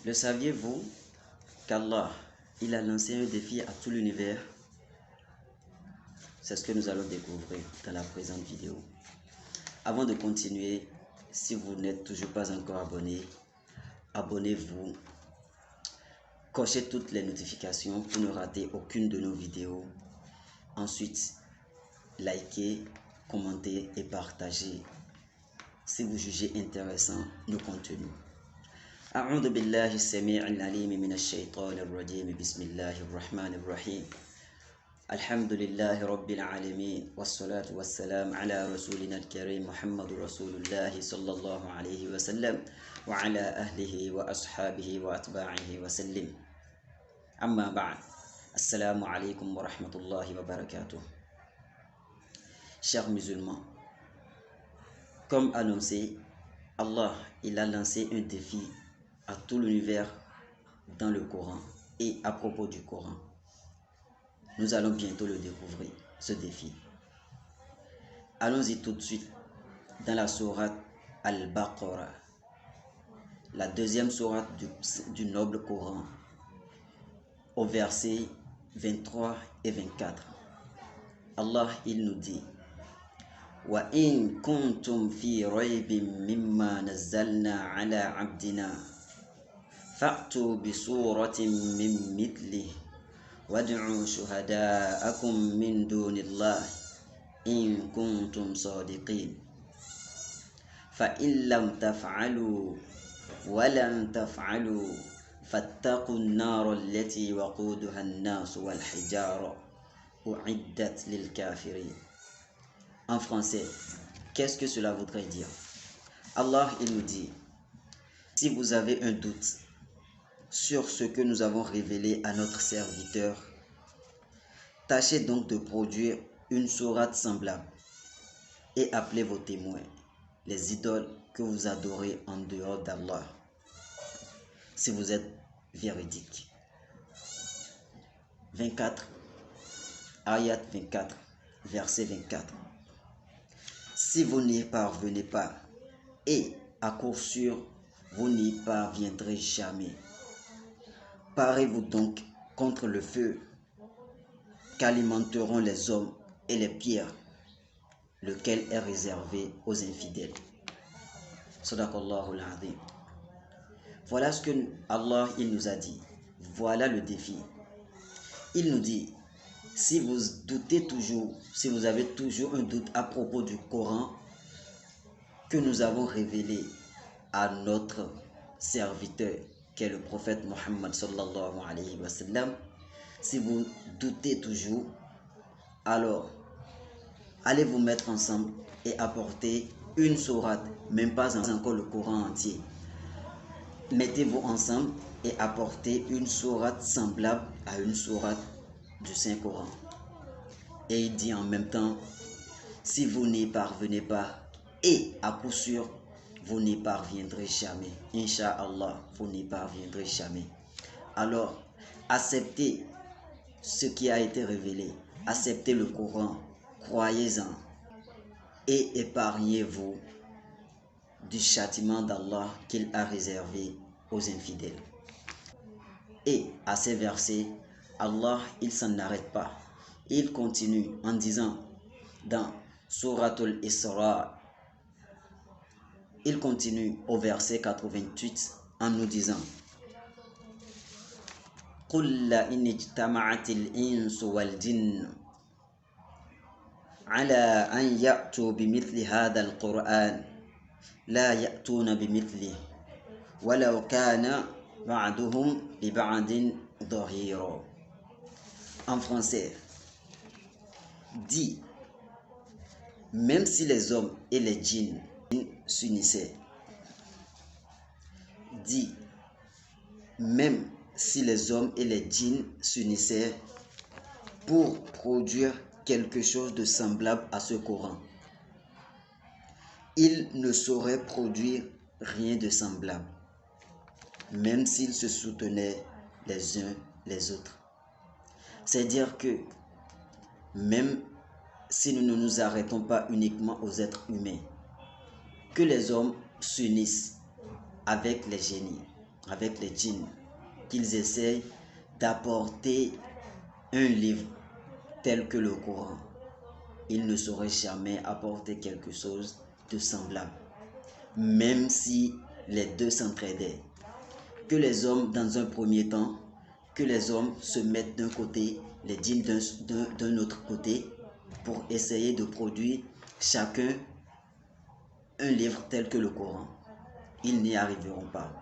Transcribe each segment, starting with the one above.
Le saviez-vous qu'Allah, il a lancé un défi à tout l'univers? C'est ce que nous allons découvrir dans la présente vidéo. Avant de continuer, si vous n'êtes toujours pas encore abonné, abonnez-vous, cochez toutes les notifications pour ne rater aucune de nos vidéos. Ensuite, likez, commentez et partagez si vous jugez intéressant nos contenus. أعوذ بالله السميع العليم من الشيطان الرجيم بسم الله الرحمن الرحيم الحمد لله رب العالمين والصلاة والسلام على رسولنا الكريم محمد رسول الله صلى الله عليه وسلم وعلى أهله وأصحابه وأتباعه وسلم أما بعد السلام عليكم ورحمة الله وبركاته. Chers musulmans, comme annoncé, Allah il a lancé un défi à tout l'univers dans le Coran et à propos du Coran. Nous allons bientôt le découvrir, ce défi. Allons-y tout de suite dans la sourate Al-Baqarah, la deuxième sourate du noble Coran, au verset 23 et 24. Allah il nous dit: وَإِن كُنتُمْ فِي رَيْبٍ مِّمَّا نَزَّلْنَا عَلَى عَبْدِنَا فَأْتُوا بِسُورَةٍ مِّن مِّثْلِهِ وَادْعُوا شُهَدَاءَكُم مِّن دُونِ اللَّهِ إِن كُنتُمْ صَادِقِينَ فَإِن لَّمْ تَفْعَلُوا وَلَن تَفْعَلُوا فَاتَّقُوا النَّارَ الَّتِي وَقُودُهَا النَّاسُ وَالْحِجَارَةُ أُعِدَّتْ لِلْكَافِرِينَ. En français, qu'est-ce que cela voudrait dire? Allah il nous dit: si vous avez un doute sur ce que nous avons révélé à notre serviteur, tâchez donc de produire une sourate semblable et appelez vos témoins, les idoles que vous adorez en dehors d'Allah, si vous êtes véridique. 24, ayat 24, verset 24. Si vous n'y parvenez pas, et à coup sûr, vous n'y parviendrez jamais, parez-vous donc contre le feu qu'alimenteront les hommes et les pierres, lequel est réservé aux infidèles. Sadaqallahu al-Azim. Voilà ce que Allah il nous a dit. Voilà le défi. Il nous dit: si vous doutez toujours, si vous avez toujours un doute à propos du Coran que nous avons révélé à notre serviteur, qui est le prophète Mohammed sallallahu alayhi wa sallam, si vous doutez toujours, alors allez vous mettre ensemble et apporter une sourate, même pas encore le Coran entier. Mettez-vous ensemble et apportez une sourate semblable à une sourate du Saint-Coran. Et il dit en même temps: si vous n'y parvenez pas, et à coup sûr, vous n'y parviendrez jamais. Inch'Allah, vous n'y parviendrez jamais. Alors, acceptez ce qui a été révélé. Acceptez le Coran, croyez-en et épargnez-vous du châtiment d'Allah qu'il a réservé aux infidèles. Et à ces versets, Allah, il s'en arrête pas. Il continue en disant dans Suratul Isra, il continue au verset 88 en nous disant: قُلْ لَئِنِ اجْتَمَعَتِ الْإِنسُ وَالْجِنُّ عَلَى أَنْ يَأْتُوا بِمِثْلِ هَذَا الْقُرْآنِ لَا يَأْتُونَ بِمِثْلِهِ وَلَوْ كَانَ بَعْضُهُمْ لِبَعْضٍ ظَهِيرًا. En français, dit: même si les hommes et les djinns s'unissaient, dit: même si les hommes et les djinns s'unissaient pour produire quelque chose de semblable à ce Coran, ils ne sauraient produire rien de semblable, même s'ils se soutenaient les uns les autres. C'est-à-dire que même si nous ne nous arrêtons pas uniquement aux êtres humains, que les hommes s'unissent avec les génies, avec les djinns qu'ils essayent d'apporter un livre tel que le Coran. Ils ne sauraient jamais apporter quelque chose de semblable, même si les deux s'entraidaient. Que les hommes, dans un premier temps, que les hommes se mettent d'un côté, les djinns d'un autre côté, pour essayer de produire chacun un livre tel que le Coran. Ils n'y arriveront pas.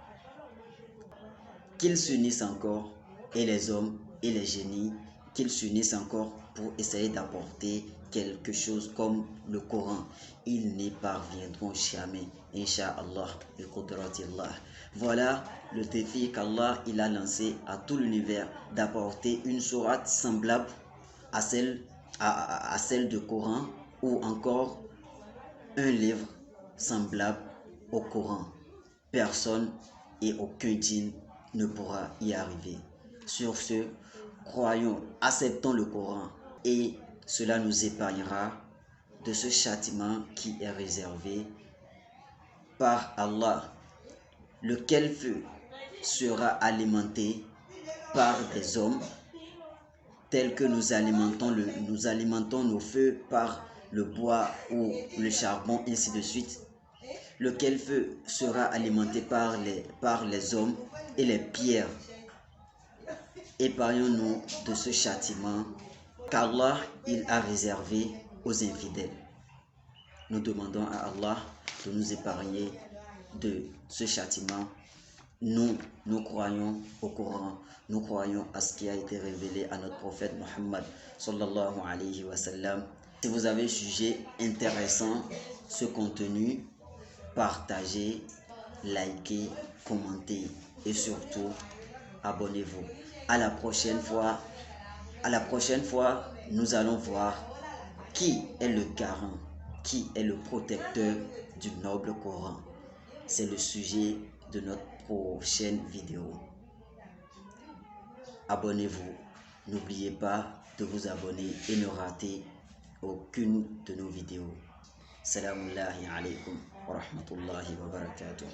Qu'ils s'unissent encore, et les hommes et les génies, qu'ils s'unissent encore pour essayer d'apporter quelque chose comme le Coran. Ils n'y parviendront jamais, Inch'Allah, bi qudratillah. Voilà le défi qu'Allah il a lancé à tout l'univers, d'apporter une sourate semblable à celle du Coran, ou encore un livre semblable au Coran. Personne et aucun djinn ne pourra y arriver. Sur ce, croyons, acceptons le Coran, et cela nous épargnera de ce châtiment qui est réservé par Allah, lequel feu sera alimenté par des hommes, tels que nous alimentons nos feux par le bois ou le charbon, ainsi de suite. Lequel feu sera alimenté par les hommes et les pierres. Épargnons-nous de ce châtiment qu'Allah il a réservé aux infidèles. Nous demandons à Allah de nous épargner de ce châtiment. Nous croyons au Coran, nous croyons à ce qui a été révélé à notre prophète Muhammad sallallahu alayhi wa sallam. Si vous avez jugé intéressant ce contenu, partagez, likez, commentez et surtout abonnez-vous. À la prochaine fois, nous allons voir qui est le garant, qui est le protecteur du noble Coran. C'est le sujet de notre prochaine vidéo. Abonnez-vous. N'oubliez pas de vous abonner et ne ratez aucune de nos vidéos. Salamu alaikum wa rahmatullahi wa barakatuh.